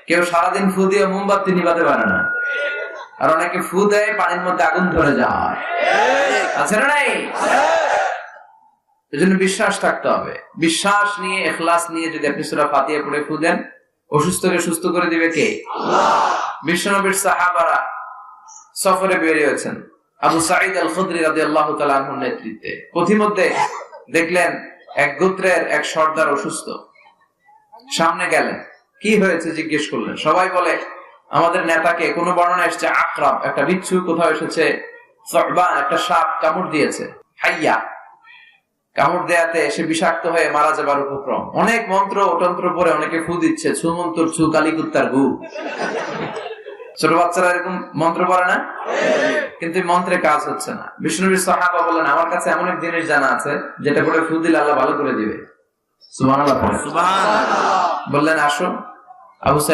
কেউ সারাদিন ফু দিয়ে মোমবাতি নিভাতে পারে না, আর অনেকে ফু দেয় পানির মধ্যে আগুন ধরে যায়, আছে না নাই? এজন্য বিশ্বাস থাকতে হবে। বিশ্বাস নিয়ে, ইখলাস নিয়ে যদি আপনি সূরা ফাতিহা পড়ে ফু দেন, অসুস্থকে সুস্থ করে দিবে কে? আল্লাহ। বিশ্বনবীর সাহাবারা সফরে বের হয়েছেন আবু সাঈদ আল খুদরি রাদিয়াল্লাহু তাআলা আনহুর নেতৃত্বে। পথিমধ্যে দেখলেন এক গোত্রের এক সর্দার অসুস্থ। সামনে গেলেন, কি হয়েছে জিজ্ঞেস করলেন। সবাই বলে আমাদের নেতাকে, কোন বর্ণনা এসেছে আকরাব, একটা বিচ্ছু, কোথাও এসেছে সুবহান, একটা সাপ কামড় দিয়েছে, হাইয়া কামড় দেয়াতে সে বিষাক্ত হয়ে মারা যাবার উপক্রম। অনেক মন্ত্র তন্ত্র পরে অনেকে ফু দিচ্ছে, ছু মন্ত্র ছু কালীকুত্তার গু। ছোট বাচ্চারা এরকম মন্ত্র পড়ে না, কিন্তু মন্ত্রে কাজ হচ্ছে না। বিষ্ণুবীর সাহাবা বলেন আমার কাছে এমন এক জিনিস জানা আছে যেটা করে ফু দিলে আল্লাহ ভালো করে দিবে। সুবহানাল্লাহ। বললেন আসো। আবু